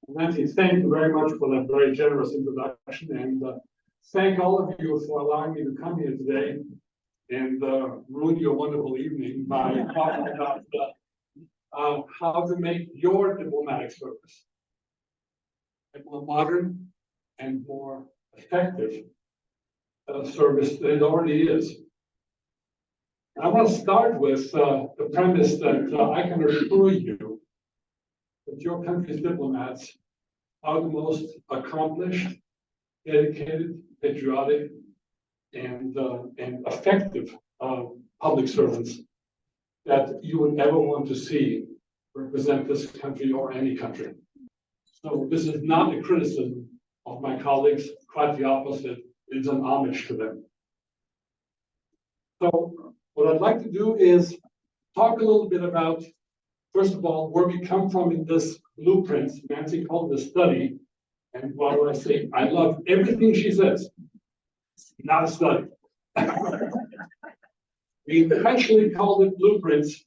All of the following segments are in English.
Nancy, thank you very much for that very generous introduction, and thank all of you for allowing me to come here today and ruin your wonderful evening by talking about how to make your diplomatic service a more modern and more effective service than it already is. And I want to start with the premise that I can assure you that your country's diplomats are the most accomplished, dedicated, patriotic, and effective public servants that you would ever want to see represent this country or any country. So this is not a criticism of my colleagues, quite the opposite. It's an homage to them. So what I'd like to do is talk a little bit about, first of all, where we come from in this blueprint. Nancy called it a study. And what do I say? I love everything she says. Not a study. We intentionally called it blueprints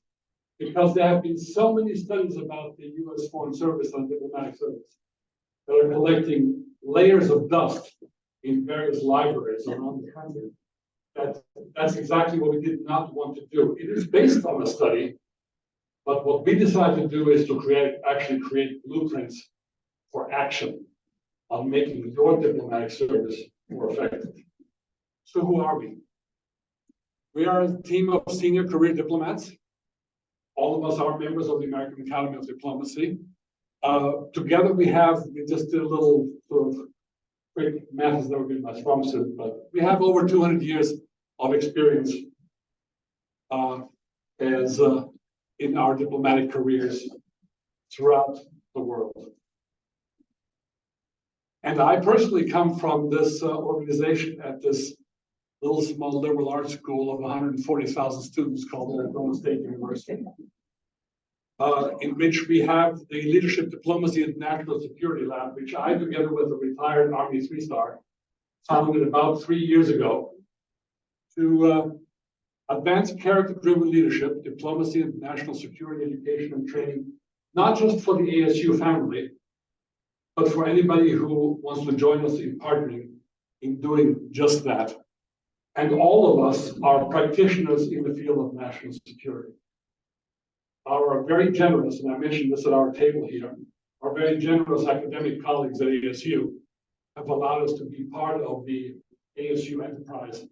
because there have been so many studies about the U.S. Foreign Service and diplomatic service that are collecting layers of dust in various libraries around the country. That's exactly what we did not want to do. It is based on a study, but what we decided to do is to actually create blueprints for action on making your diplomatic service more effective. So who are we? We are a team of senior career diplomats. All of us are members of the American Academy of Diplomacy. Together we just did a little sort of quick math has never been my strong suit, but we have over 200 years of experience as in our diplomatic careers throughout the world. And I personally come from this organization at this little small liberal arts school of 140,000 students called Arizona State University, in which we have the Leadership Diplomacy and National Security Lab, which I, together with a retired Army three-star, founded about 3 years ago to advance character-driven leadership, diplomacy, and national security education and training, not just for the ASU family, but for anybody who wants to join us in partnering in doing just that. And all of us are practitioners in the field of national security. Our very generous, and I mentioned this at our table here, our very generous academic colleagues at ASU have allowed us to be part of the ASU enterprise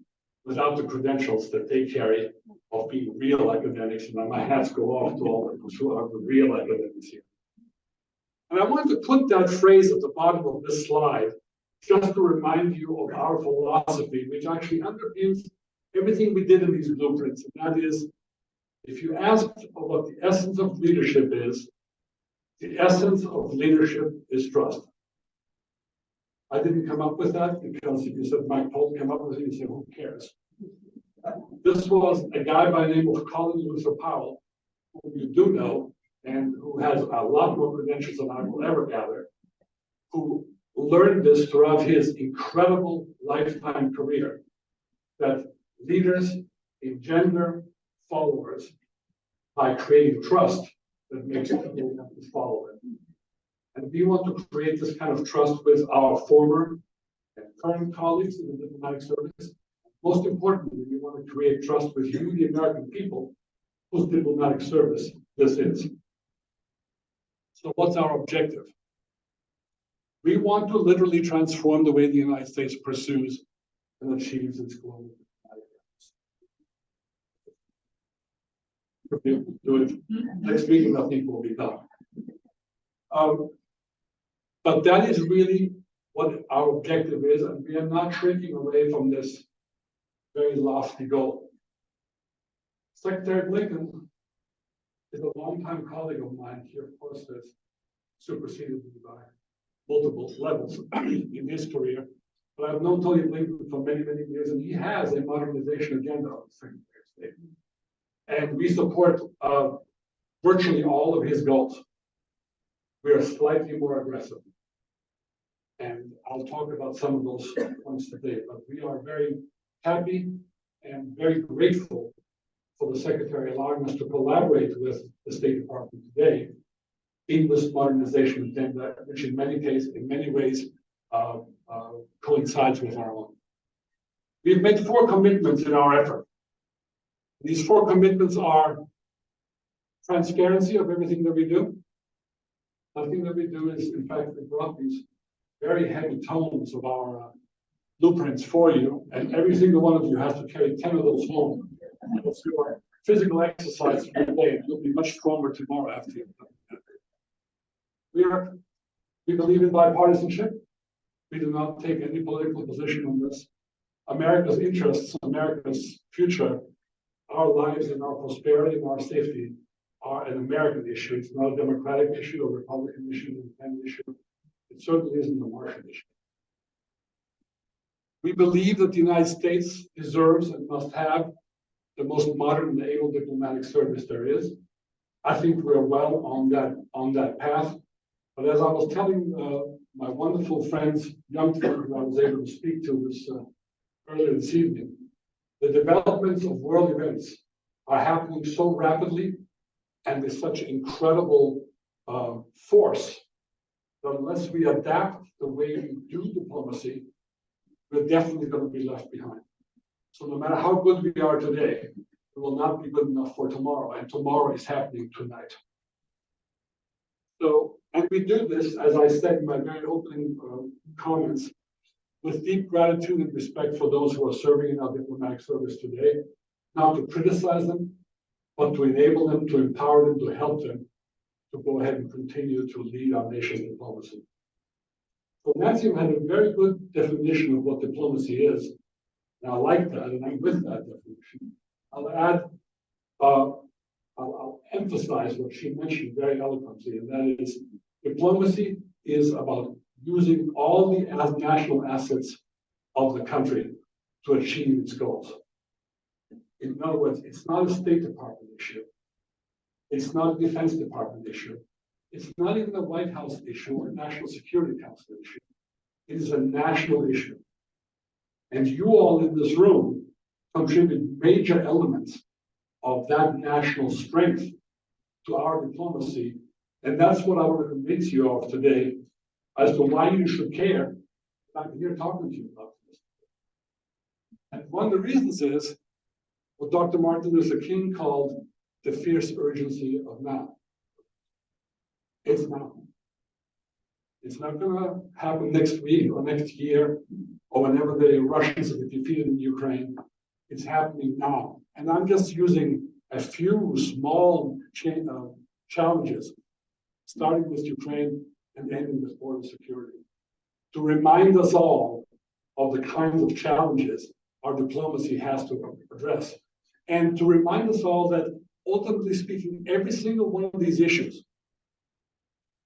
without the credentials that they carry of being real academics. And my hats go off to all of those who are the real academics here. And I wanted to put that phrase at the bottom of this slide just to remind you of our philosophy, which actually underpins everything we did in these blueprints. And that is, if you asked what the essence of leadership is, the essence of leadership is trust. I didn't come up with that because if you said Mike Polk came up with it, you'd say, who cares? This was a guy by the name of Colin Luther Powell, who you do know, and who has a lot more credentials than I will ever gather, who learned this throughout his incredible lifetime career, that leaders engender followers by creating trust that makes people want to follow them. And we want to create this kind of trust with our former and current colleagues in the diplomatic service. Most importantly, we want to create trust with you, the American people, whose diplomatic service this is. So what's our objective? We want to literally transform the way the United States pursues and achieves its global diplomatic goals. Do it next week, and I think we'll be done. But that is really what our objective is, and we are not shrinking away from this very lofty goal. Secretary Blinken is a longtime colleague of mine. He, of course, has superseded me by multiple levels in his career. But I've known Tony Blinken for many, many years, and he has a modernization agenda of the Secretary of State. And we support virtually all of his goals. We are slightly more aggressive. And I'll talk about some of those points today, but we are very happy and very grateful for the Secretary allowing us to collaborate with the State Department today in this modernization agenda, which in many ways, coincides with our own. We've made 4 commitments in our effort. These 4 commitments are transparency of everything that we do. Nothing that we do is, in fact, we brought these very heavy tomes of our blueprints for you, and every single one of you has to carry 10 of those home. It's your physical exercise for the day, and you'll be much stronger tomorrow after you've done that. We believe in bipartisanship. We do not take any political position on this. America's interests, America's future, our lives and our prosperity and our safety are an American issue. It's not a Democratic issue, a Republican issue, an independent issue. It certainly isn't a Martian issue. We believe that the United States deserves and must have the most modern and able diplomatic service there is. I think we're well on that path. But as I was telling my wonderful friends, young friends who I was able to speak to earlier this evening, the developments of world events are happening so rapidly and with such incredible force that unless we adapt the way we do diplomacy, we're definitely going to be left behind. So no matter how good we are today, we will not be good enough for tomorrow, and tomorrow is happening tonight. So, and we do this, as I said in my very opening comments, with deep gratitude and respect for those who are serving in our diplomatic service today, not to criticize them, but to enable them, to empower them, to help them to go ahead and continue to lead our nation's diplomacy. So Nancy had a very good definition of what diplomacy is, and I like that, and I'm with that definition. I'll add, I'll emphasize what she mentioned very eloquently, and that is diplomacy is about using all the national assets of the country to achieve its goals. In other words, it's not a State Department issue. It's not a Defense Department issue. It's not even a White House issue or a National Security Council issue. It is a national issue. And you all in this room contribute major elements of that national strength to our diplomacy. And that's what I want to convince you of today as to why you should care. I'm here talking to you about this. And one of the reasons is what Dr. Martin Luther King called the fierce urgency of now. It's now. It's not going to happen next week or next year or whenever the Russians are defeated in Ukraine. It's happening now. And I'm just using a few small challenges, starting with Ukraine and ending with border security, to remind us all of the kinds of challenges our diplomacy has to address. And to remind us all that, ultimately speaking, every single one of these issues,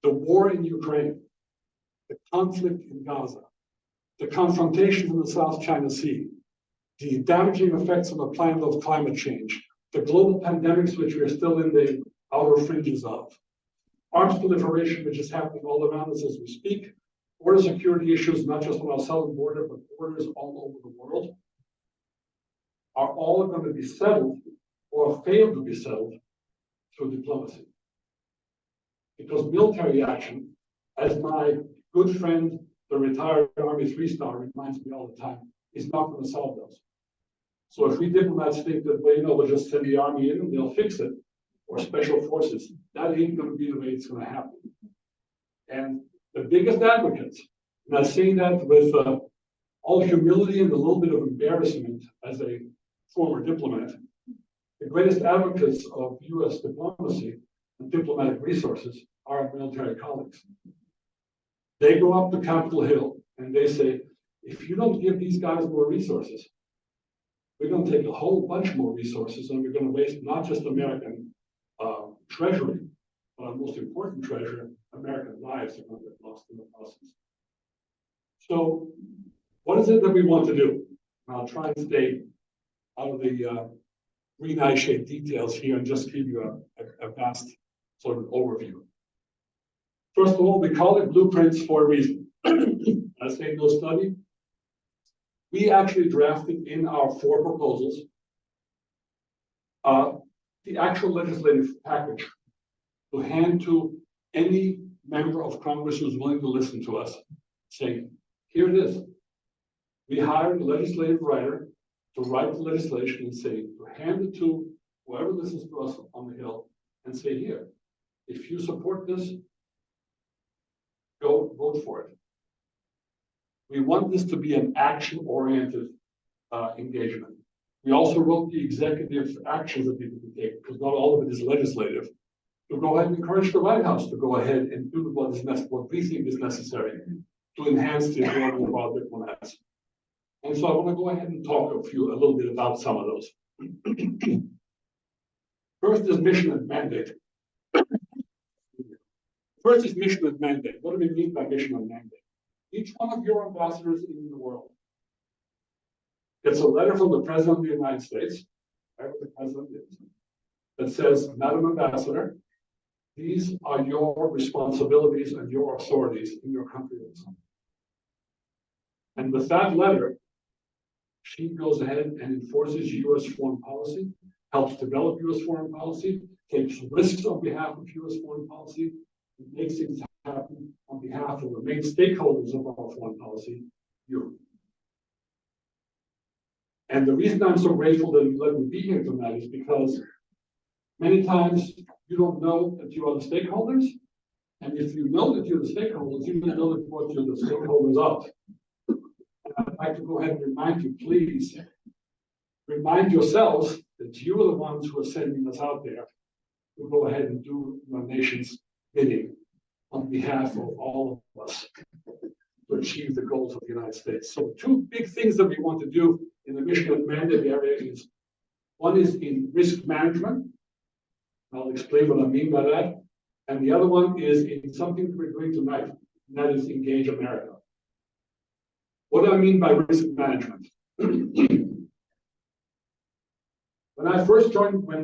the war in Ukraine, the conflict in Gaza, the confrontation in the South China Sea, the damaging effects of the planet of climate change, the global pandemics which we are still in the outer fringes of, arms proliferation which is happening all around us as we speak, border security issues, not just on our southern border, but borders all over the world, are all going to be settled or fail to be settled through diplomacy. Because military action, as my good friend, the retired Army 3-star reminds me all the time, is not going to solve those. So if we diplomats think that, well, we'll just send the army in and they'll fix it, or special forces, that ain't going to be the way it's going to happen. And the biggest advocates, and I say that with all humility and a little bit of embarrassment as a former diplomat, the greatest advocates of U.S. diplomacy and diplomatic resources are our military colleagues. They go up to Capitol Hill and they say, if you don't give these guys more resources, we're going to take a whole bunch more resources and we're going to waste not just American treasury, but our most important treasure, American lives, are going to get lost in the process. So what is it that we want to do? And I'll try and stay out of the green eye shade details here and just give you a vast sort of overview. First of all, we call it blueprints for a reason. I say in those study, we actually drafted in our 4 proposals the actual legislative package to hand to any member of Congress who's willing to listen to us, saying, here it is. We hired a legislative writer to write the legislation and say, to hand it to whoever listens to us on the Hill and say, here, if you support this, go vote for it. We want this to be an action-oriented engagement. We also wrote the executive actions that people can take, because not all of it is legislative, to go ahead and encourage the White House to go ahead and do what we think is necessary to enhance the authority of our diplomats. And so I want to go ahead and talk a little bit about some of those. First is mission and mandate. First is mission and mandate. What do we mean by mission and mandate? Each one of your ambassadors in the world gets a letter from the President of the United States, whoever the President is, that says, Madam Ambassador, these are your responsibilities and your authorities in your country. And with that letter, she goes ahead and enforces U.S. foreign policy, helps develop U.S. foreign policy, takes risks on behalf of U.S. foreign policy, and makes things happen on behalf of the main stakeholders of our foreign policy, Europe. And the reason I'm so grateful that you let me be here tonight is because many times you don't know that you are the stakeholders. And if you know that you're the stakeholders, you don't know that what you're the stakeholders of. And I'd like to go ahead and remind you, please, remind yourselves that you are the ones who are sending us out there to go ahead and do your nation's bidding on behalf of all of us to achieve the goals of the United States. So two big things that we want to do in the mission and mandate area is, one is in risk management. I'll explain what I mean by that. And the other one is in something that we're doing tonight, and that is Engage America. What do I mean by risk management? When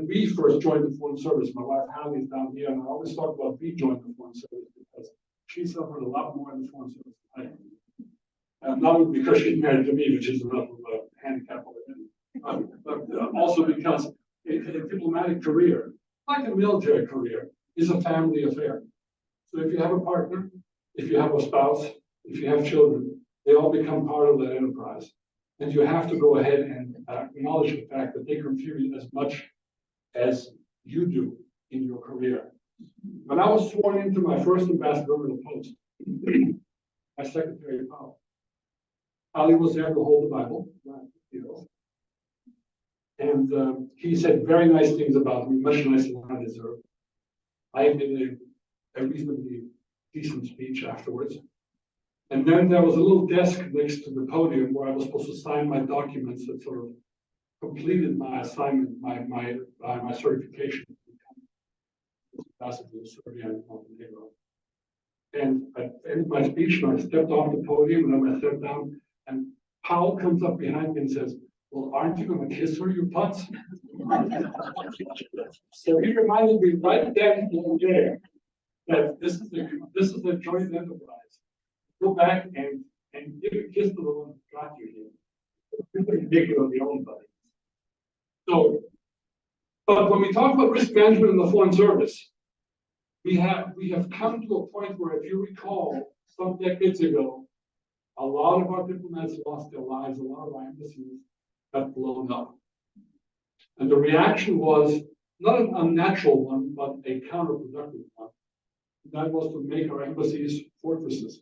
we first joined the Foreign Service, my wife Hallie is down here, and I always talk about we joined the Foreign Service because she suffered a lot more in the Foreign Service than I did. Not only because she's married to me, which is enough of a handicap already, but also because a diplomatic career, like a military career, is a family affair. So if you have a partner, if you have a spouse, if you have children, they all become part of that enterprise. And you have to go ahead and acknowledge the fact that they contribute as much as you do in your career. When I was sworn into my first ambassadorial post, my Secretary of Power, Ali was there to hold the Bible, and he said very nice things about me, much nicer than I deserved. I did a reasonably decent speech afterwards. And then there was a little desk next to the podium where I was supposed to sign my documents that sort of completed my assignment, my certification to become ambassador to Serbia and Montenegro. And I ended my speech and I stepped off the podium and then I sat down and Powell comes up behind me and says, well, aren't you going to kiss her, you putz? So he reminded me right then and there that this is a joint enterprise. Go back and give a kiss to the one who got you here. You're pretty naked on your own, buddy. So, but when we talk about risk management in the Foreign Service, we have come to a point where, if you recall, some decades ago, a lot of our diplomats lost their lives, a lot of our embassies got blown up. And the reaction was not an unnatural one, but a counterproductive one. And that was to make our embassies fortresses.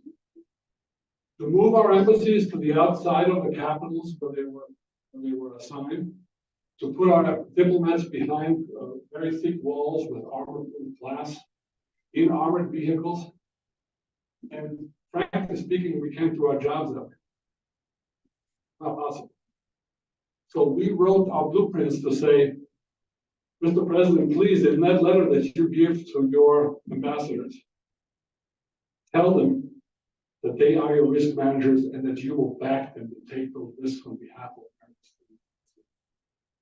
To move our embassies to the outside of the capitals where they were assigned, to put our diplomats behind very thick walls with armored glass, in armored vehicles, and frankly speaking, we can't do our jobs that way. Not possible. So we wrote our blueprints to say, Mr. President, please, in that letter that you give to your ambassadors, tell them that they are your risk managers and that you will back them to take those risks on behalf of America.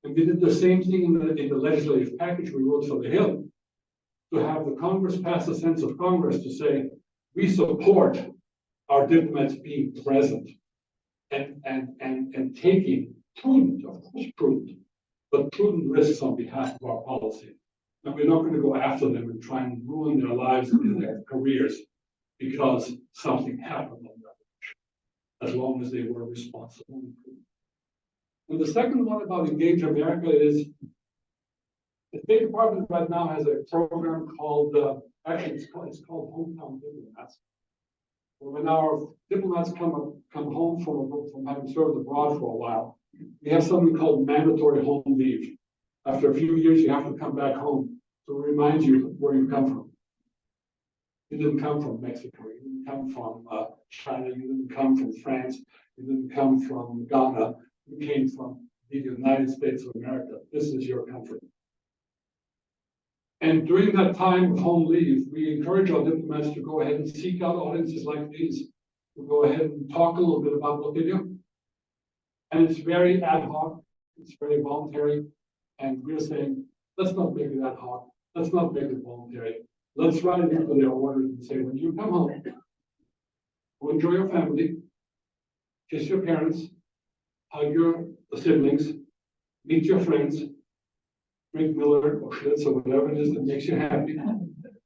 And we did the same thing in the legislative package we wrote for the Hill, to have the Congress pass a sense of Congress to say, we support our diplomats being present and taking prudent, of course prudent, but prudent risks on behalf of our policy. And we're not going to go after them and try and ruin their lives and their careers because something happened on that, as long as they were responsible. And the second one about Engage America is the State Department right now has a program called, actually it's called Hometown Diplomats. When our diplomats come home from having served abroad for a while, we have something called mandatory home leave. After a few years, you have to come back home to remind you where you come from. You didn't come from Mexico. You didn't come from China. You didn't come from France. You didn't come from Ghana. You came from the United States of America. This is your country. And during that time of home leave, we encourage our diplomats to go ahead and seek out audiences like these, to go ahead and talk a little bit about what they do. And it's very ad hoc, it's very voluntary, and we're saying, let's not make it ad hoc, let's not make it voluntary. Let's write it into their orders and say, when you come home, go enjoy your family, kiss your parents, hug your siblings, meet your friends, drink Miller or Schlitz or whatever it is that makes you happy.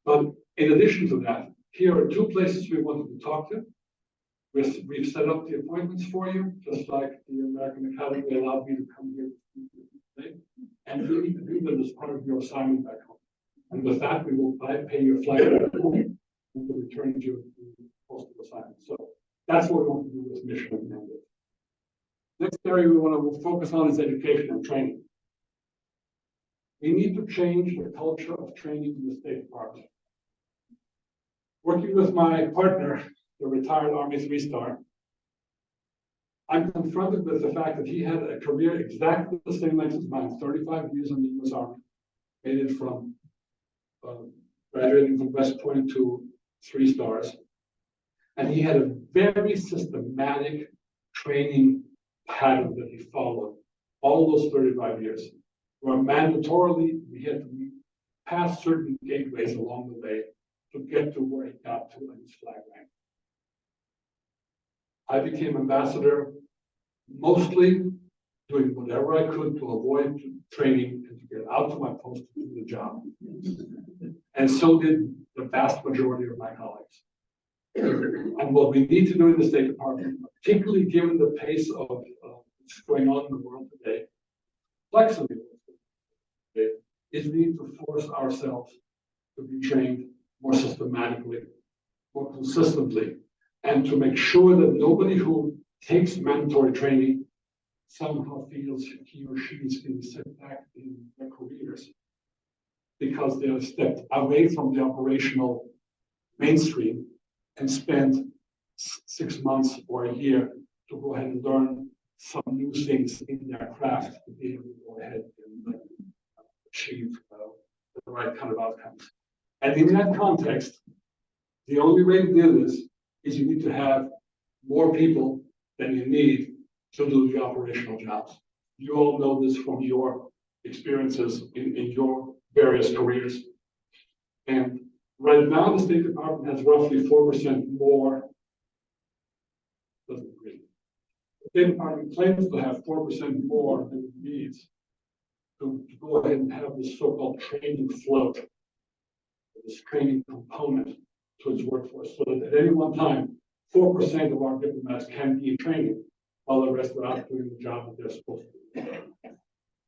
But in addition to that, here are 2 places we wanted to talk to. We've set up the appointments for you, just like the American Academy allowed me to come here today. And you need to do them as part of your assignment back home. And with that, we will pay your flight back home and we'll return you to the postal assignment. So that's what we want to do with mission and mandate. Next area we want to focus on is education and training. We need to change the culture of training in the State Department. Working with my partner, the retired Army 3-star, I'm confronted with the fact that he had a career exactly the same length as mine, 35 years in the U.S. Army, made it from graduating from West Point to 3 stars. And he had a very systematic training pattern that he followed all those 35 years, where mandatorily we had to pass certain gateways along the way to get to where he got to in his flag rank. I became ambassador, mostly doing whatever I could to avoid training and to get out to my post to do the job. And so did the vast majority of my colleagues. And what we need to do in the State Department, particularly given the pace of what's going on in the world today, flexibly, is we need to force ourselves to be trained more systematically, more consistently, and to make sure that nobody who takes mandatory training somehow feels he or she is being set back in their careers because they have stepped away from the operational mainstream and spent 6 months or a year to go ahead and learn some new things in their craft to be able to go ahead and achieve the right kind of outcomes. And in that context, the only way to do this is you need to have more people than you need to do the operational jobs. You all know this from your experiences in your various careers. And right now, the State Department has roughly 4% more. Doesn't agree. The State Department claims to have 4% more than it needs to go ahead and have this so-called training float, this training component to its workforce, so that at any one time, 4% of our diplomats can be in training, while the rest are out doing the job that they're supposed to do.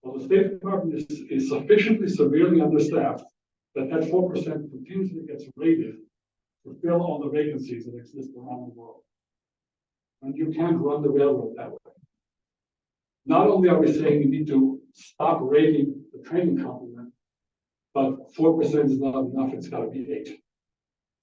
Well, the State Department is sufficiently severely understaffed that 4% continuously gets raided to fill all the vacancies that exist around the world. And you can't run the railroad that way. Not only are we saying you need to stop raiding the training complement, but 4% is not enough, it's got to be 8.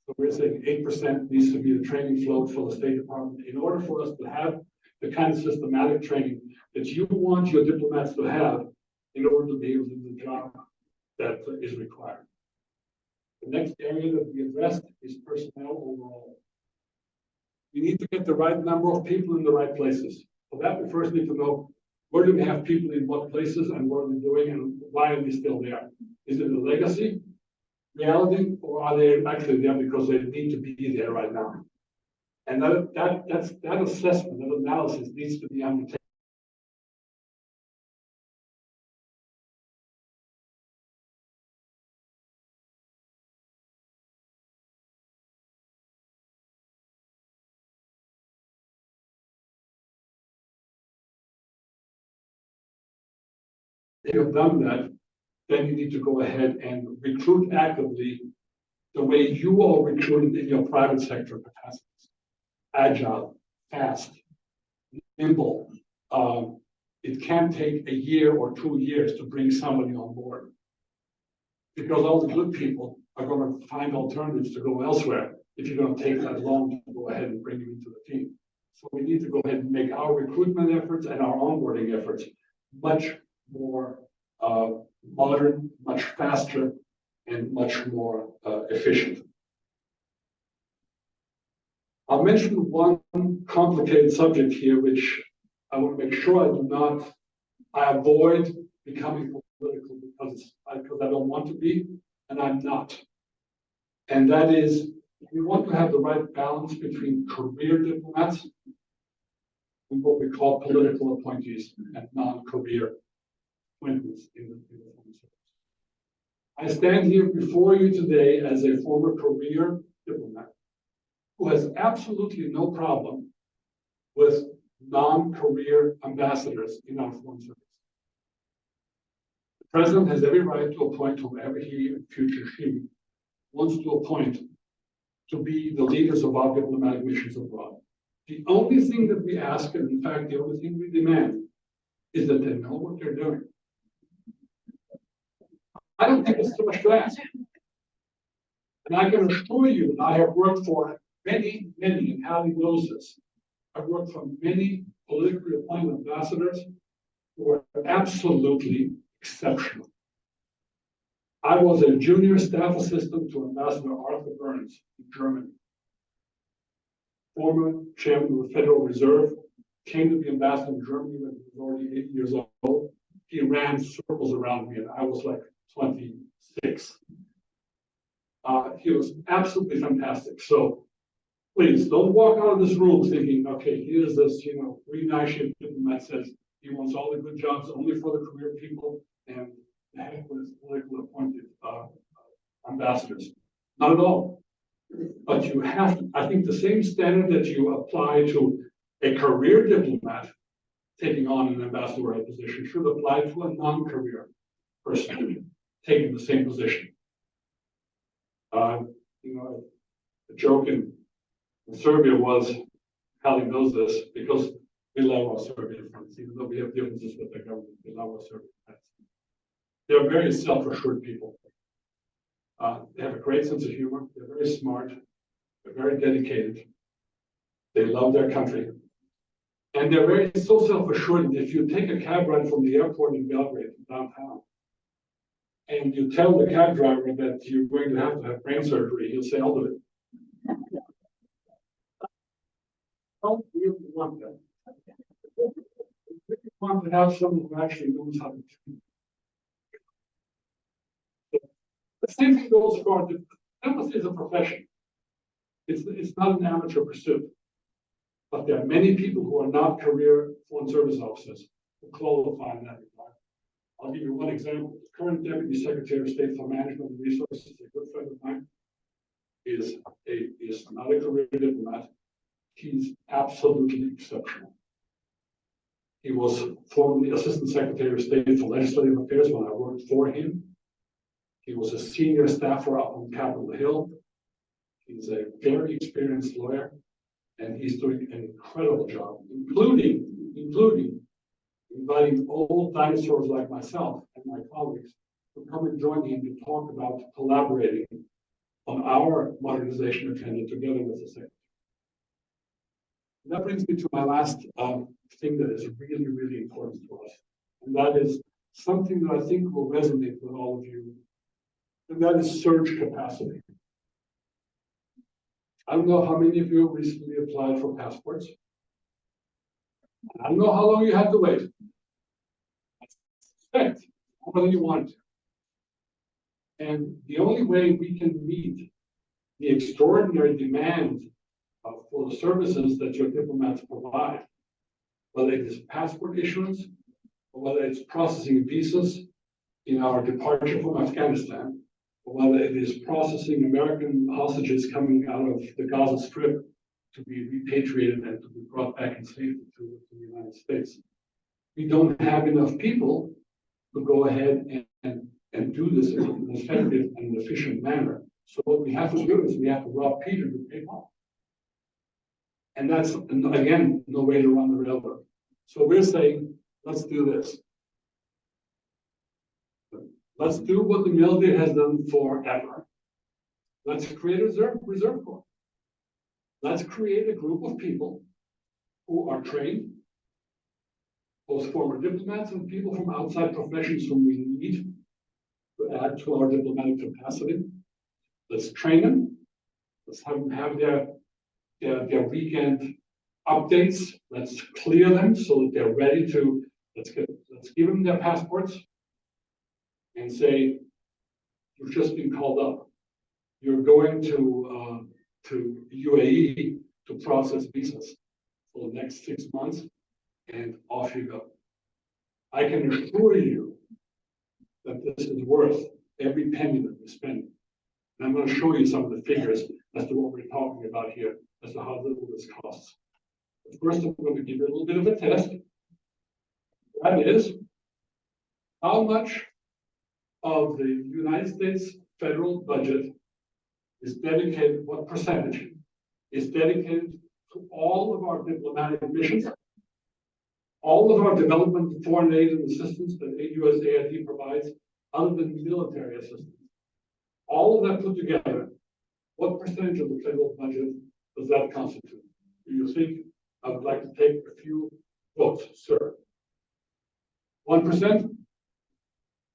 So we're saying 8% needs to be the training float for the State Department in order for us to have the kind of systematic training that you want your diplomats to have in order to be able to do the job that is required. The next area that we addressed is personnel overall. We need to get the right number of people in the right places. For that, we first need to know where do we have people in what places and what are they doing and why are they still there? Is it a legacy reality or are they actually there because they need to be there right now? And that assessment, that analysis needs to be undertaken. If you've done that, then you need to go ahead and recruit actively the way you all recruited in your private sector capacities. Agile, fast, nimble. It can take a year or 2 years to bring somebody on board, because all the good people are going to find alternatives to go elsewhere if you're going to take that long to go ahead and bring them into the team. So we need to go ahead and make our recruitment efforts and our onboarding efforts much more modern, much faster, and much more efficient. I'll mention one complicated subject here, which I want to make sure I avoid becoming political because I don't want to be, and I'm not. And that is, we want to have the right balance between career diplomats and what we call political appointees and non-career appointments in the foreign service. I stand here before you today as a former career diplomat who has absolutely no problem with non-career ambassadors in our foreign service. The president has every right to appoint whoever he, in future she, wants to appoint to be the leaders of our diplomatic missions abroad. The only thing that we ask, and in fact, the only thing we demand, is that they know what they're doing. I don't think it's too much to ask. And I can assure you that I have worked for many, and Hallie knows this. I've worked for many politically appointed ambassadors who are absolutely exceptional. I was a junior staff assistant to Ambassador Arthur Burns in Germany. Former chairman of the Federal Reserve, came to be ambassador in Germany when he was already 80 years old. He ran circles around me, and I was like 26. He was absolutely fantastic. So please don't walk out of this room thinking, okay, here's this, green eye shaped diplomat says he wants all the good jobs only for the career people and the heck with politically appointed ambassadors. Not at all. But you have, I think, the same standard that you apply to a career diplomat taking on an ambassadorial position should apply to a non-career person taking the same position. The joke in Serbia was, Hallie knows this, because we love our Serbian friends, even though we have differences with the government, we love our Serbian friends. They're very self-assured people. They have a great sense of humor. They're very smart. They're very dedicated. They love their country. And they're very so self-assured that if you take a cab ride from the airport in Belgrade to downtown, and you tell the cab driver that you're going to have brain surgery, he'll say, I'll do it. Don't really want that. We want to have someone who actually knows how to do it. The same thing goes for diplomacy is a profession. It's not an amateur pursuit. But there are many people who are not career foreign service officers who qualify in that regard. I'll give you one example. The current Deputy Secretary of State for Management and Resources, a good friend of mine, is not a career diplomat. He's absolutely exceptional. He was formerly Assistant Secretary of State for Legislative Affairs when I worked for him. He was a senior staffer up on Capitol Hill. He's a very experienced lawyer, and he's doing an incredible job, including inviting old dinosaurs like myself and my colleagues to come and join him to talk about collaborating on our modernization agenda together with the Secretary. And that brings me to my last thing that is really, really important to us. And that is something that I think will resonate with all of you. And that is surge capacity. I don't know how many of you recently applied for passports. I don't know how long you had to wait. I suspect more than you wanted to. And the only way we can meet the extraordinary demand for the services that your diplomats provide, whether it is passport issuance, or whether it's processing visas in our departure from Afghanistan, or whether it is processing American hostages coming out of the Gaza Strip to be repatriated and to be brought back in safety to the United States. We don't have enough people to go ahead and do this in an effective and efficient manner. So what we have to do is we have to rob Peter to pay Paul. And that's, again, no way to run the railroad. So we're saying, let's do this. Let's do what the military has done forever. Let's create a reserve corps. Let's create a group of people who are trained, both former diplomats and people from outside professions whom we need to add to our diplomatic capacity. Let's train them. Let's have them have their weekend updates. Let's clear them so that they're ready to, let's give them their passports and say, you've just been called up. You're going to UAE to process visas for the next 6 months, and off you go. I can assure you that this is worth every penny that we spend. And I'm going to show you some of the figures as to what we're talking about here, as to how little this costs. But first, I'm going to give you a little bit of a test. That is, how much of the United States federal budget is dedicated, what percentage is dedicated to all of our diplomatic missions, all of our development, foreign aid and assistance that USAID provides, other than military assistance. All of that put together, what percentage of the federal budget does that constitute? Do you think? I would like to take a few votes, sir. 1%?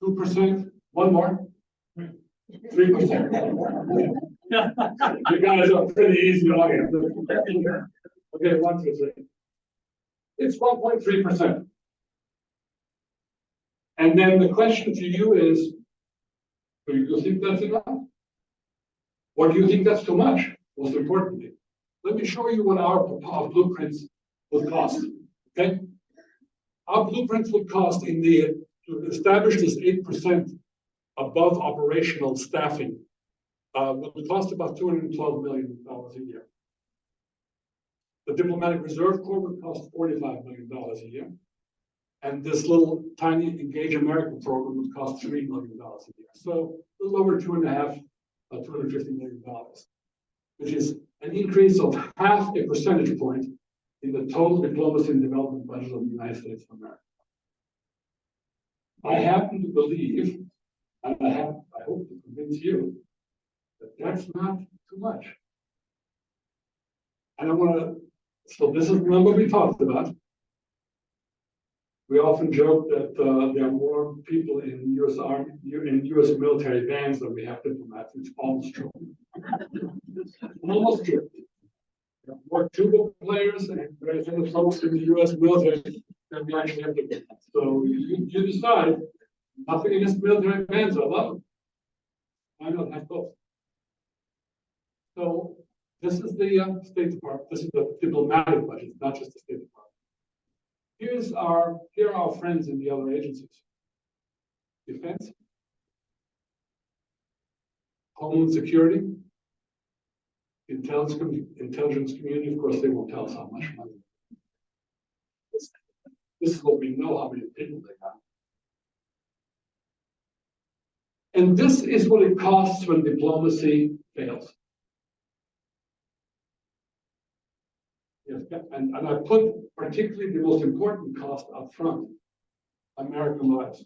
2%? One more? 3%. You guys are pretty easy audience. Okay, 1, 2, 3. It's 1.3%. And then the question to you is, do you think that's enough? Or do you think that's too much? Most importantly, let me show you what our blueprints would cost. Okay? Our blueprints would cost to establish this 8% above operational staffing would cost about $212 million a year. The Diplomatic Reserve Corps would cost $45 million a year. And this little tiny Engage America program would cost $3 million a year. So a little over $250 million, which is an increase of half a percentage point in the total diplomacy and development budget of the United States of America. I happen to believe, and I hope to convince you, that that's not too much. And I want to, so this is the number we talked about. We often joke that there are more people in U.S. Army, in U.S. military bands than we have diplomats. It's almost true. Almost true. There are more tuba players and various other folks in the U.S. military than we actually have diplomats. So you decide. Nothing against military bands. I love them. Why not have both? So this is the State Department. This is the diplomatic budget, not just the State Department. Here are our friends in the other agencies. Defense, Homeland Security, intelligence community. Of course, they won't tell us how much money. This is what we know, how many people they have. And this is what it costs when diplomacy fails. Yes, and I put particularly the most important cost up front: American lives.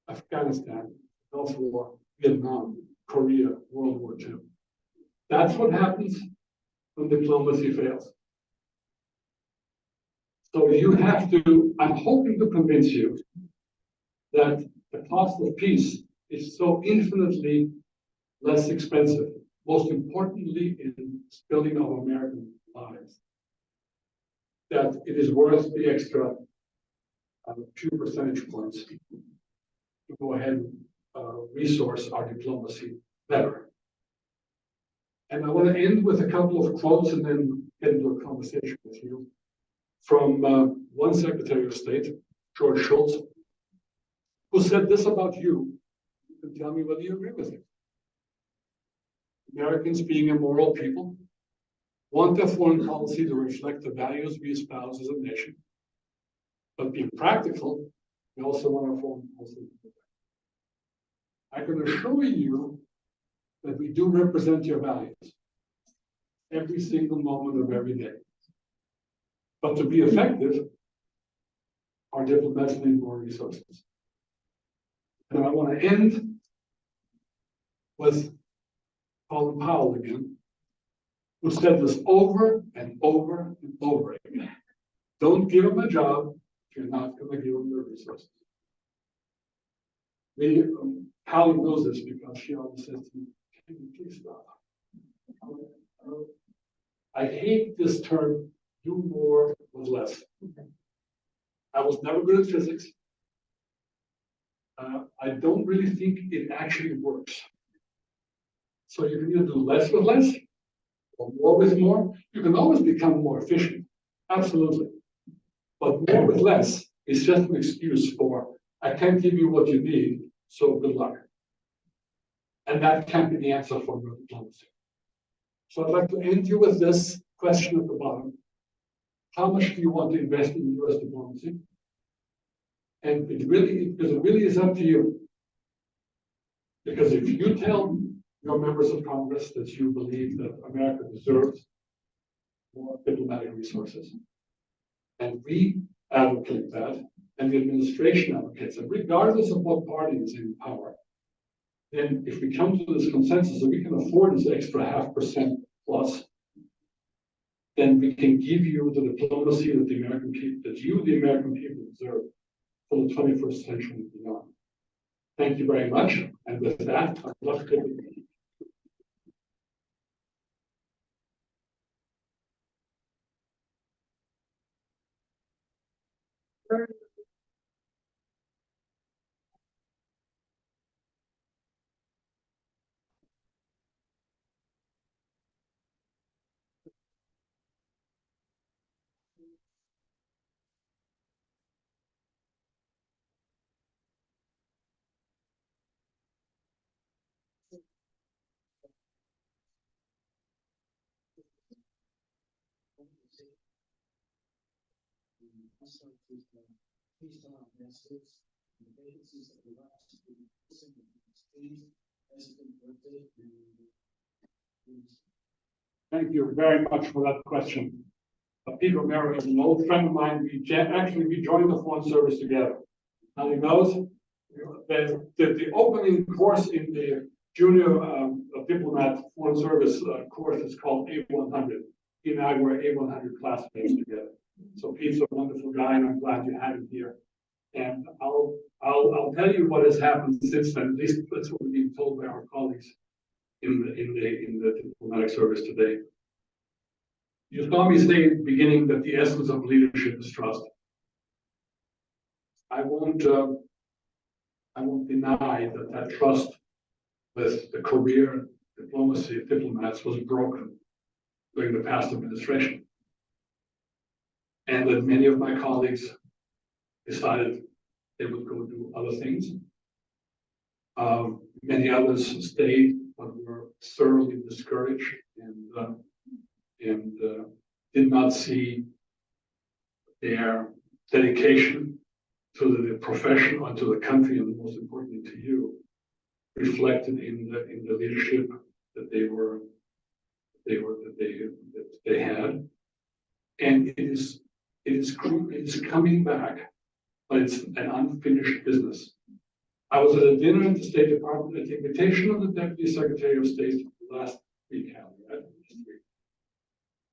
Afghanistan, Gulf War, Vietnam, Korea, World War II. That's what happens when diplomacy fails. So you have to, I'm hoping to convince you that the cost of peace is so infinitely less expensive, most importantly in building of American lives, that it is worth the extra few percentage points to go ahead and resource our diplomacy better. And I want to end with a couple of quotes and then get into a conversation with you from one Secretary of State, George Shultz, who said this about you. You can tell me whether you agree with it. Americans, being a moral people, want their foreign policy to reflect the values we espouse as a nation. But being practical, We also want our foreign policy. I can assure you that we do represent your values every single moment of every day. But to be effective, our diplomats need more resources. And I want to end with Colin Powell again, who said this over and over and over again. Don't give them a job if you're not going to give them the resources. Colin knows this because she always says to me, can you please stop? I hate this term, do more with less. I was never good at physics. I don't really think it actually works. So you can either do less with less or more with more. You can always become more efficient. Absolutely. But more with less is just an excuse for, I can't give you what you need, so good luck. And that can't be the answer for your diplomacy. So I'd like to end you with this question at the bottom. How much do you want to invest in US diplomacy? And it really is up to you. Because if you tell your members of Congress that you believe that America deserves more diplomatic resources, and we advocate that, and the administration advocates it, regardless of what party is in power, then if we come to this consensus that we can afford this extra 0.5% plus, then we can give you the diplomacy that the American people, the American people, deserve for the 21st century and beyond. Thank you very much. And with that, I'd love to. Thank you very much for that question. Peter Romero is an old friend of mine. We joined the Foreign Service together. Now he knows the opening course in the junior diplomat Foreign Service course is called A100. He and I were A100 classmates together. So Pete's a wonderful guy, and I'm glad you had him here. And I'll tell you what has happened since then. At least that's what we're being told by our colleagues in the diplomatic service today. You saw me say at the beginning that the essence of leadership is trust. I won't deny that trust with the career diplomacy of diplomats was broken during the past administration. And that many of my colleagues decided they would go do other things. Many others stayed but were thoroughly discouraged and did not see their dedication to the profession or to the country, and most importantly to you, reflected in the leadership that they had. And it is coming back, but it's an unfinished business. I was at a dinner at the State Department at the invitation of the Deputy Secretary of State last week, right?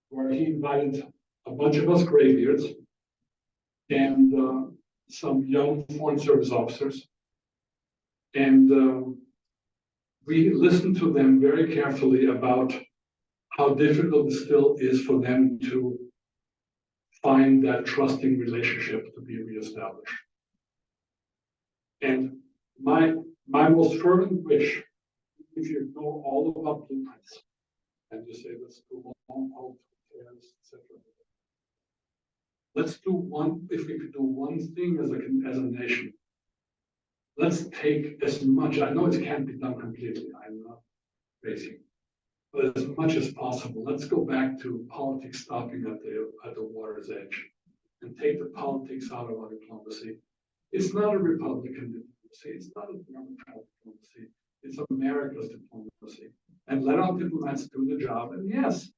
Where he invited a bunch of us graybeards and some young Foreign Service officers. And we listened to them very carefully about how difficult it still is for them to find that trusting relationship to be reestablished. And my most fervent wish, if you ignore all of our blueprints and you say, let's go long haul affairs, etc. Let's do one, if we could do one thing as a nation, let's take as much, I know it can't be done completely, I'm not crazy, but as much as possible, let's go back to politics stopping at the water's edge and take the politics out of our diplomacy It's not a Republican diplomacy. It's not a Democrat diplomacy. It's America's diplomacy. And let our diplomats do the job. And yes,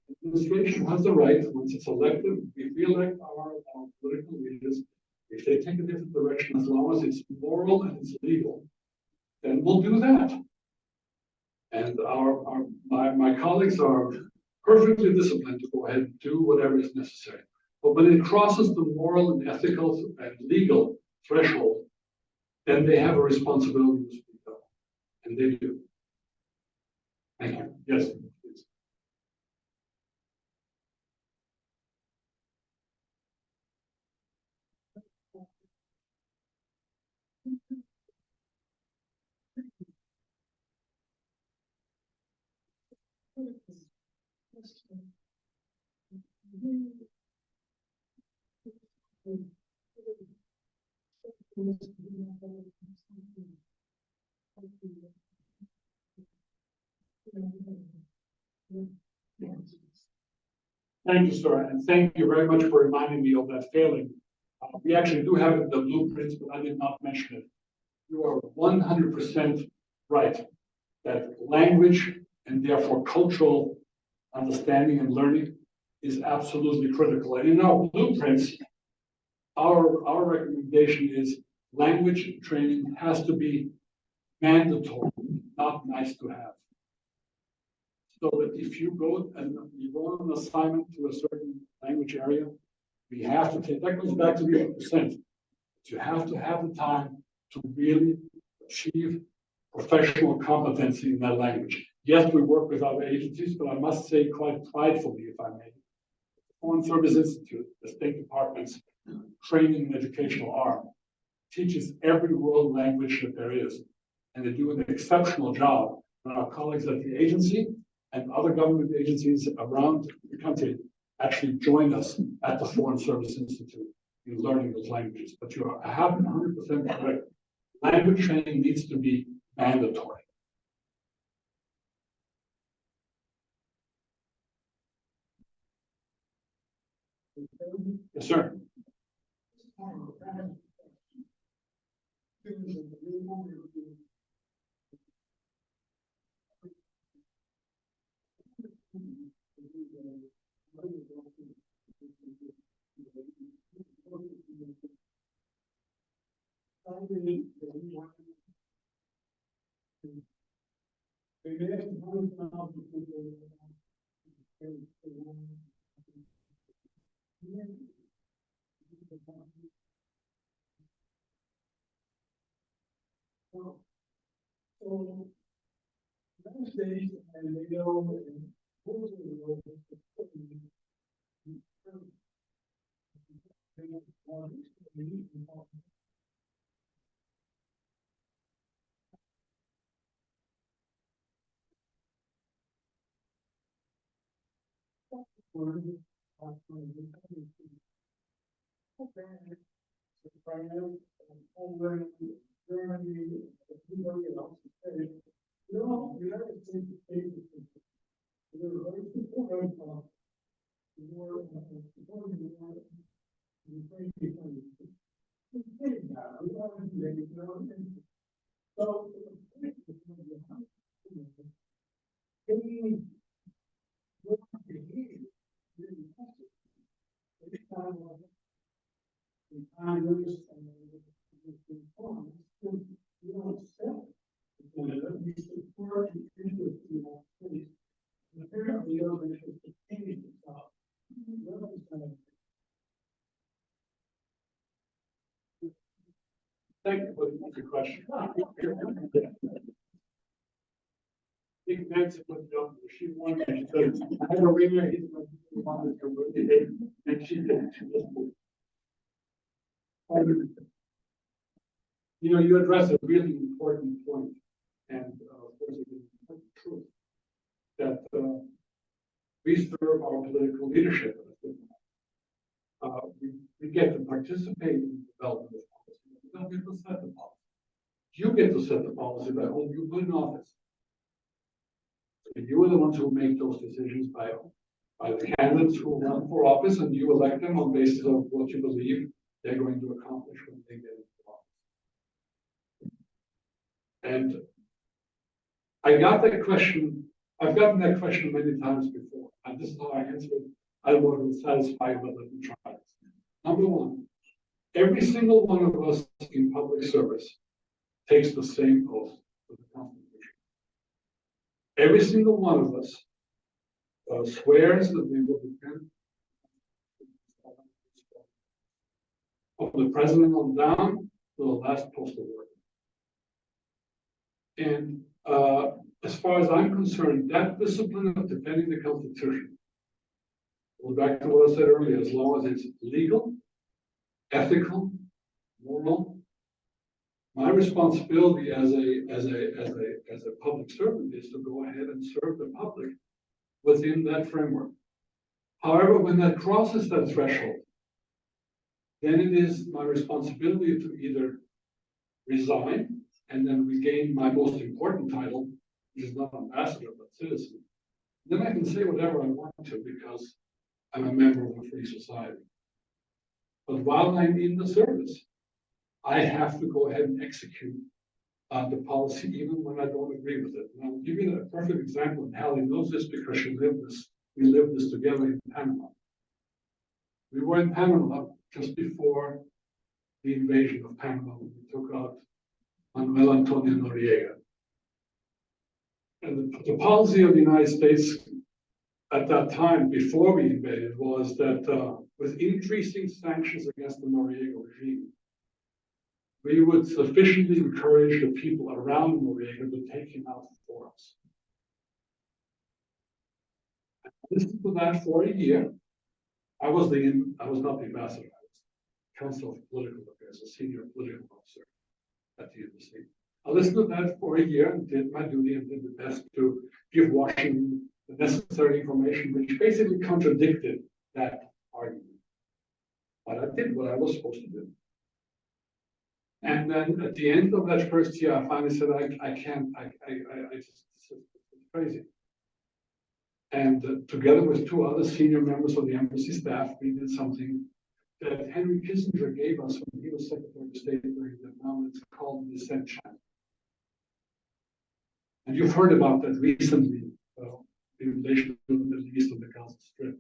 the administration has the right, once it's elected, we re-elect our political leaders. If they take a different direction, as long as it's moral and it's legal, then we'll do that. And my colleagues are perfectly disciplined to go ahead and do whatever is necessary. But when it crosses the moral and ethical and legal threshold, then they have a responsibility to speak up. And they do. Thank you. Yes, please. Thank you, sir, and thank you very much for reminding me of that failing. We actually do have it in the blueprints, but I did not mention it. You are 100% right that language and therefore cultural understanding and learning is absolutely critical. And in our blueprints, our recommendation is language training has to be mandatory, not nice to have. So that if you go on an assignment to a certain language area, we have to take, that goes back to the 8%. You have to have the time to really achieve professional competency in that language. Yes, we work with other agencies, but I must say quite pridefully, if I may, the Foreign Service Institute, the State Department's training and educational arm, teaches every world language that there is. And they do an exceptional job. And our colleagues at the agency and other government agencies around the country actually join us at the Foreign Service Institute in learning those languages. But you are 100% correct. Language training needs to be mandatory. Yes, sir. So, those days, and they know, thank you for the question. Big Nancy put it up. She wanted, she said, I had a ringer, he's wanted her birthday, and she did. You know, you address a really important point, and of course, it is important truth that we serve our political leadership. We get to participate in the development of policy. We don't get to set the policy. You get to set the policy by whom you put in office. So you are the ones who make those decisions by the candidates who run for office, and you elect them on basis of what you believe they're going to accomplish when they get into office. And I've gotten that question many times before, and this is how I answer it. I wasn't satisfied, but let me try it. Number one, every single one of us in public service takes the same oath to the Constitution. Every single one of us swears that we will defend from the president on down to the last postal worker. And as far as I'm concerned, that discipline of defending the Constitution, go back to what I said earlier, as long as it's legal, ethical, moral, my responsibility as a public servant is to go ahead and serve the public within that framework. However, when that crosses that threshold, then it is my responsibility to either resign and then regain my most important title, which is not ambassador, but citizen. Then I can say whatever I want to because I'm a member of a free society. But while I'm in the service, I have to go ahead and execute the policy even when I don't agree with it. And I'll give you a perfect example, and Hallie knows this because we lived this together in Panama. We were in Panama just before the invasion of Panama when we took out Manuel Antonio Noriega. And the policy of the United States at that time, before we invaded, was that with increasing sanctions against the Noriega regime, we would sufficiently encourage the people around Noriega to take him out for us. I listened to that for a year. I was not the ambassador. I was Council of Political Affairs, a senior political officer at the embassy. I listened to that for a year and did my duty and did the best to give Washington the necessary information, which basically contradicted that argument. But I did what I was supposed to do. And then at the end of that first year, I finally said, I can't, it's crazy. And together with two other senior members of the embassy staff, we did something that Henry Kissinger gave us when he was Secretary of State during Vietnam. It's called the Dissent Channel. And you've heard about that recently in relation to the Middle East and the Gaza Strip.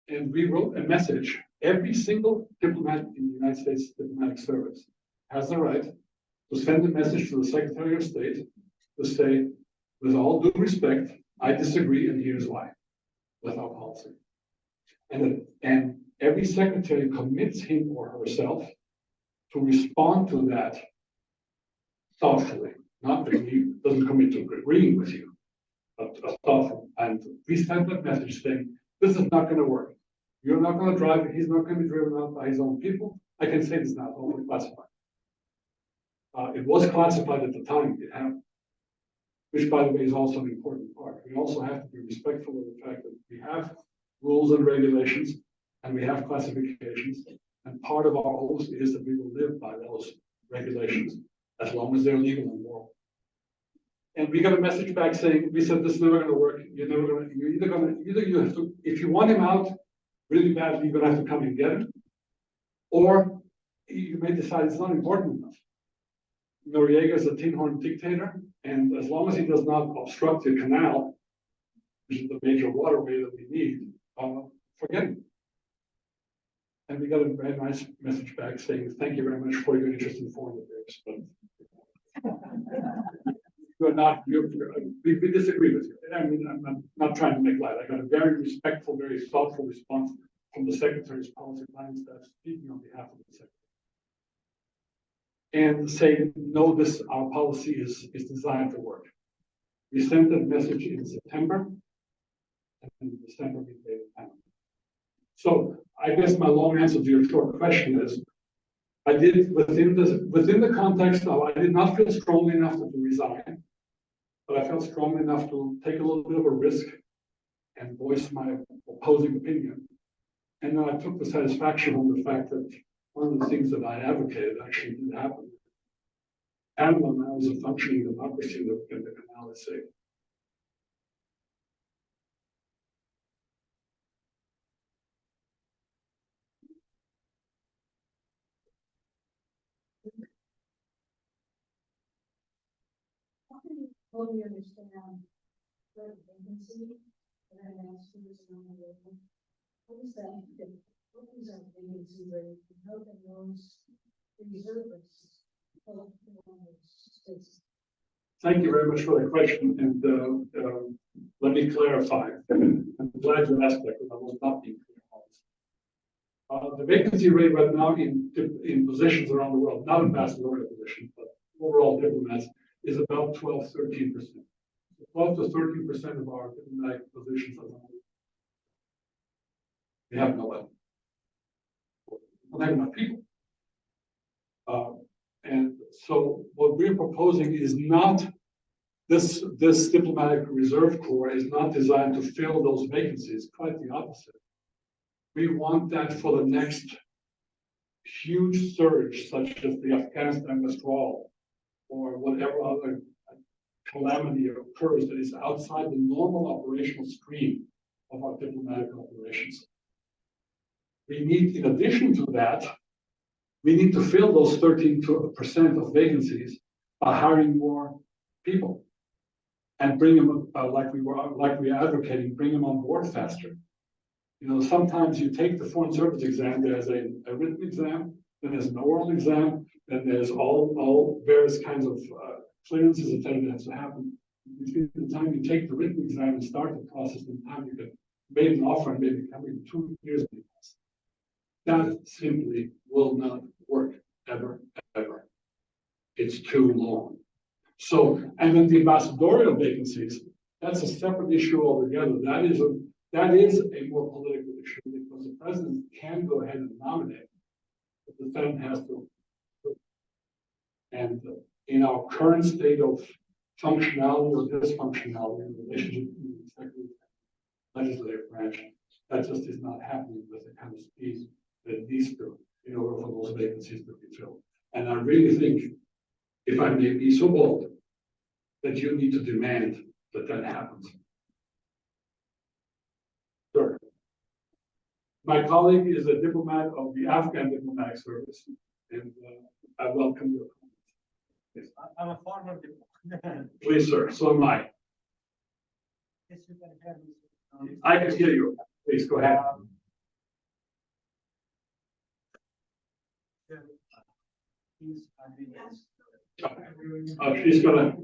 And we wrote a message. Every single diplomat in the United States diplomatic service has the right to send a message to the Secretary of State to say, with all due respect, I disagree and here's why, with our policy. And every secretary commits him or herself to respond to that thoughtfully, not that he doesn't commit to agreeing with you, but thoughtful. And we sent that message saying, this is not going to work. You're not going to drive it. He's not going to be driven out by his own people. I can say this now, only classified. It was classified at the time it happened, which, by the way, is also an important part. We also have to be respectful of the fact that we have rules and regulations, and we have classifications. And part of our oath is that we will live by those regulations as long as they're legal and moral. And we got a message back saying, we said, this is never going to work. Either you have to, if you want him out really badly, you're going to have to come and get him, or you may decide it's not important enough. Noriega is a tin-horn dictator, and as long as he does not obstruct the canal, which is the major waterway that we need, forget him. And we got a very nice message back saying, thank you very much for your interest in foreign affairs, but we disagree with you. I mean, I'm not trying to make light. I got a very respectful, very thoughtful response from the Secretary's policy planning staff speaking on behalf of the Secretary. And saying, no, our policy is designed to work. We sent that message in September, and in December we made it happen. So I guess my long answer to your short question is, I did within the context of I did not feel strongly enough to resign, but I felt strong enough to take a little bit of a risk and voice my opposing opinion. And then I took the satisfaction from the fact that one of the things that I advocated actually did happen. Panama now is a functioning democracy, and the canal is safe. totally understand the vacancy, and then ask you this on the level. What is that? What is that vacancy rate? How can those reservists help fill those spaces? Thank you very much for the question, and let me clarify. I'm glad you asked that because I was not being clear on this. The vacancy rate right now in positions around the world, not ambassadorial positions, but overall diplomats, is about 12-13%. 12 to 13% of our diplomatic positions are we have no one. We have enough people. And so what we're proposing is not this diplomatic reserve corps is not designed to fill those vacancies, quite the opposite. We want that for the next huge surge, such as the Afghanistan withdrawal or whatever other calamity occurs that is outside the normal operational stream of our diplomatic operations. We need, in addition to that, we need to fill those 13% of vacancies by hiring more people and bring them, like we're advocating, bring them on board faster. You know, sometimes you take the Foreign Service exam, there's a written exam, then there's an oral exam, then there's all various kinds of clearances that has to happen. Between the time you take the written exam and start the process and the time you get made an offer and maybe coming 2 years. That simply will not work ever. It's too long. So, and then the ambassadorial vacancies, that's a separate issue altogether. That is a more political issue because the president can go ahead and nominate, but the Senate has to. And in our current state of functionality or dysfunctionality in relationship to the executive legislative branch, that just is not happening with the kind of speed that it needs to in order for those vacancies to be filled. And I really think, if I may be so bold, that you need to demand that that happens. Sure. My colleague is a diplomat of the Afghan diplomatic service, and I welcome your comments. Yes. I'm a former diplomat. Please, sir. So am I. Yes, you can hear me. I can hear you. Please go ahead. She's gonna.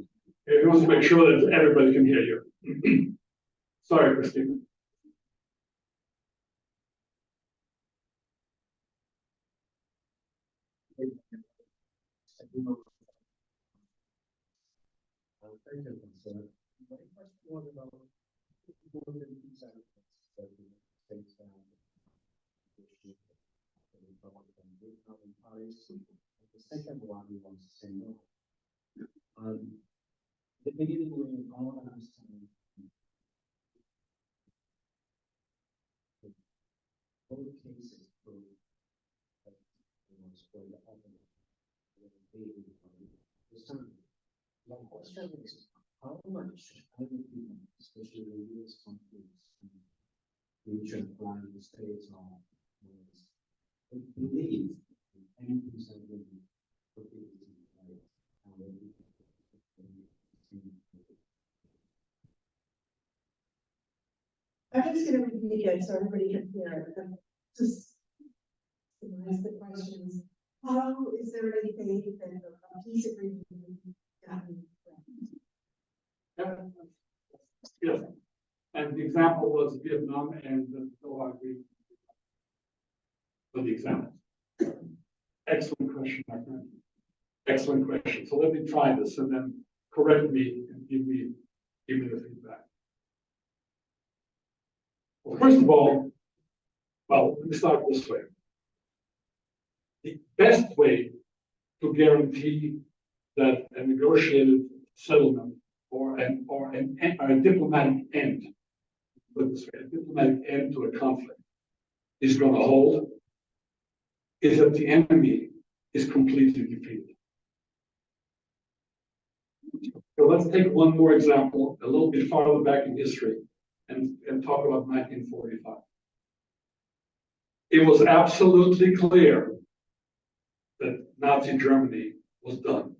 He wants to make sure that everybody can hear you. Sorry, Christine. The second one we want to say no. The beginning we all understand all cases prove that it was for the other. My question is how much other people, especially the US conflicts, future plan the states or believe anything that will be I'm just going to repeat again so everybody can hear it. Just summarize the questions. How is there any faith that a peace agreement will be gotten? Yes. And the example was Vietnam and the Doha Agreement. For the example. Excellent question, my friend. Excellent question. So let me try this and then correct me and give me the feedback. Well, first of all, well, let me start this way. The best way to guarantee that a negotiated settlement or a diplomatic end, put this way, a diplomatic end to a conflict is going to hold is that the enemy is completely defeated. So let's take one more example, a little bit farther back in history, and talk about 1945. It was absolutely clear that Nazi Germany was done.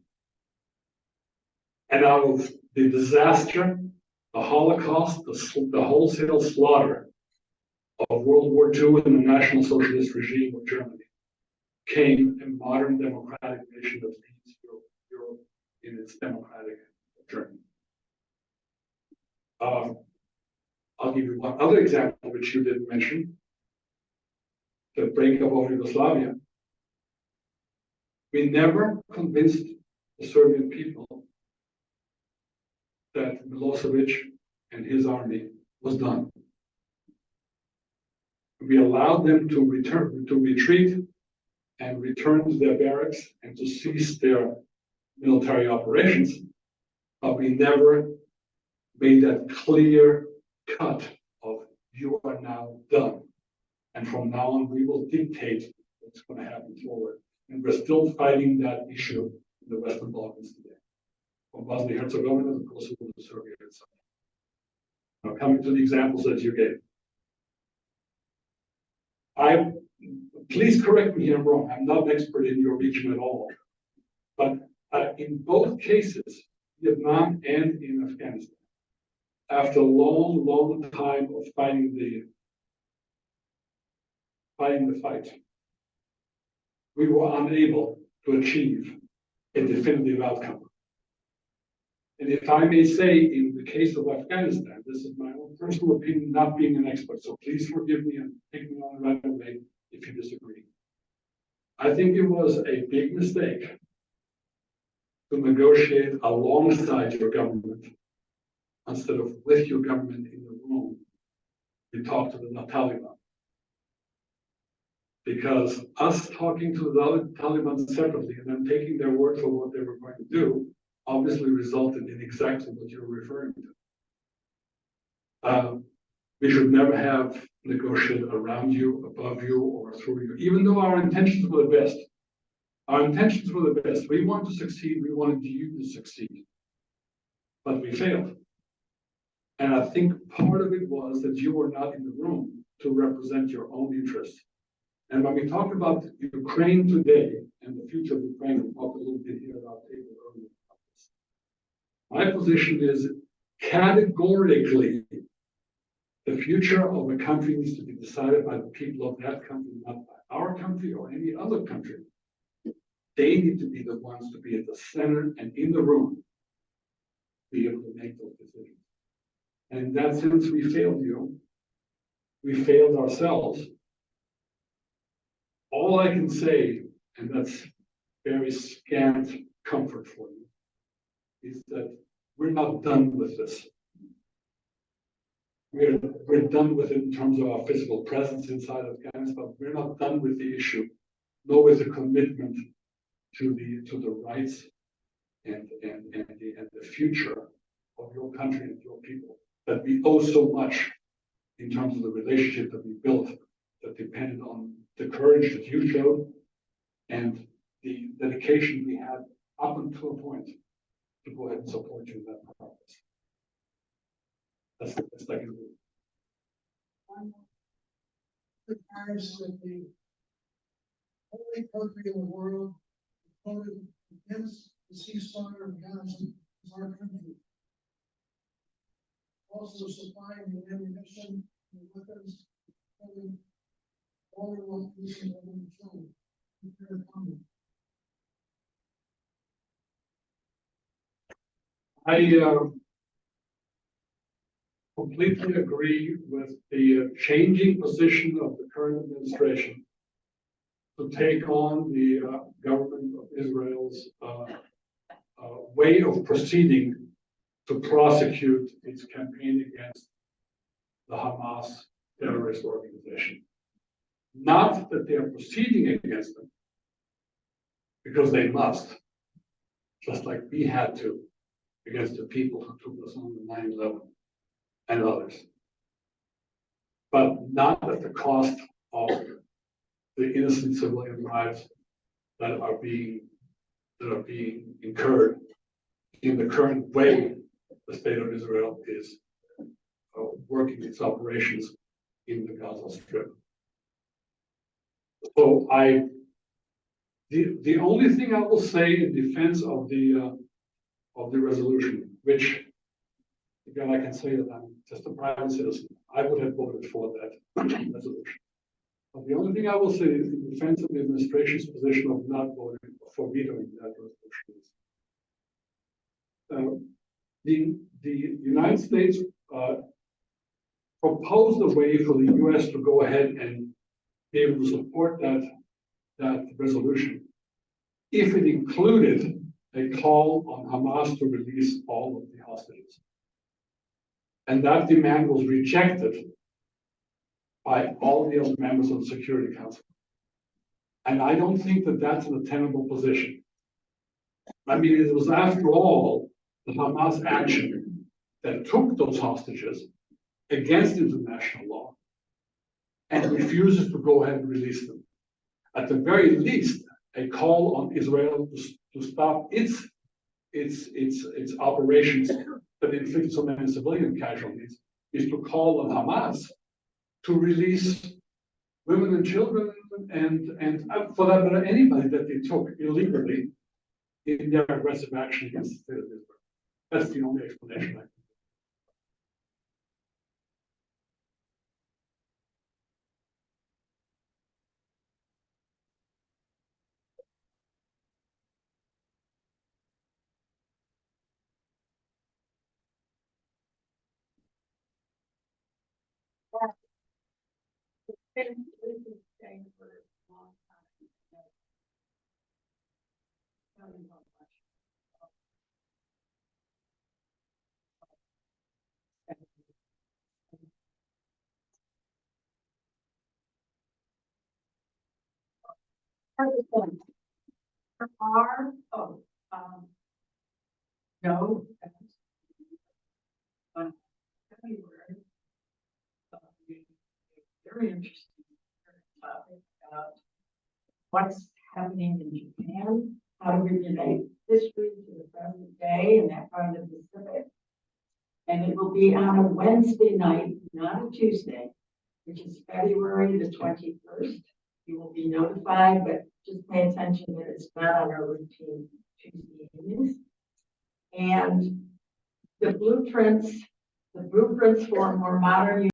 And out of the disaster, the Holocaust, the wholesale slaughter of World War II and the National Socialist regime of Germany came a modern democratic nation that leads Europe in its democratic journey. I'll give you one other example, which you didn't mention, the breakup of Yugoslavia. We never convinced the Serbian people that Milosevic and his army was done. We allowed them to retreat and return to their barracks and to cease their military operations, but we never made that clear cut of you are now done. And from now on, we will dictate what's going to happen forward. And we're still fighting that issue in the Western Balkans today. From Bosnia-Herzegovina to Kosovo to Serbia itself. Now, coming to the examples that you gave. Please correct me if I'm wrong. I'm not an expert in your region at all. But in both cases, Vietnam and in Afghanistan, after a long, long time of fighting the fight, we were unable to achieve a definitive outcome. And if I may say, in the case of Afghanistan, this is my own personal opinion, not being an expert, so please forgive me and take me on the right away if you disagree. I think it was a big mistake to negotiate alongside your government instead of with your government in the room. We talked to the Taliban. Because us talking to the Taliban separately and then taking their word for what they were going to do obviously resulted in exactly what you're referring to. We should never have negotiated around you, above you, or through you, even though our intentions were the best. Our intentions were the best. We wanted to succeed. We wanted you to succeed. But we failed. And I think part of it was that you were not in the room to represent your own interests. And when we talk about Ukraine today and the future of Ukraine, we talked a little bit here about table earlier. My position is categorically the future of a country needs to be decided by the people of that country, not by our country or any other country. They need to be the ones to be at the center and in the room, be able to make those decisions. And in that sense, we failed you. We failed ourselves. All I can say, and that's very scant comfort for you, is that we're not done with this. We're done with it in terms of our physical presence inside Afghanistan. We're not done with the issue, nor with the commitment to the rights and the future of your country and your people that we owe so much in terms of the relationship that we built that depended on the courage that you showed and the dedication we had up until a point to go ahead and support you in that process. That's the best I can do. The Paris that the only country in the world voted against the ceasefire of Gaza is our country. Also supplying the ammunition and weapons, and all the ones who have been killed. I completely agree with the changing position of the current administration to take on the government of Israel's way of proceeding to prosecute its campaign against the Hamas terrorist organization. Not that they are proceeding against them, because they must, just like we had to against the people who took us on the 9/11 and others. But not at the cost of the innocent civilian lives that are being incurred in the current way the state of Israel is working its operations in the Gaza Strip. So the only thing I will say in defense of the resolution, which again, I can say that I'm just a private citizen. I would have voted for that resolution. But the only thing I will say is in defense of the administration's position of not voting for vetoing that resolution is the United States proposed a way for the U.S. to go ahead and be able to support that resolution if it included a call on Hamas to release all of the hostages. And that demand was rejected by all the other members of the Security Council. And I don't think that that's an attainable position. I mean, it was after all the Hamas action that took those hostages against international law and refuses to go ahead and release them. At the very least, a call on Israel to stop its operations that inflict so many civilian casualties is to call on Hamas to release women and children and for that matter, anybody that they took illegally in their aggressive action against the state of Israel. That's the only explanation I can. No. Very interesting topic about what's happening in Japan, how do we relate history to the present day and that part of the Pacific. And it will be on a Wednesday night, not a Tuesday, which is February the 21st. You will be notified, but just pay attention that it's not on our routine Tuesday evenings. And the blueprints for more modern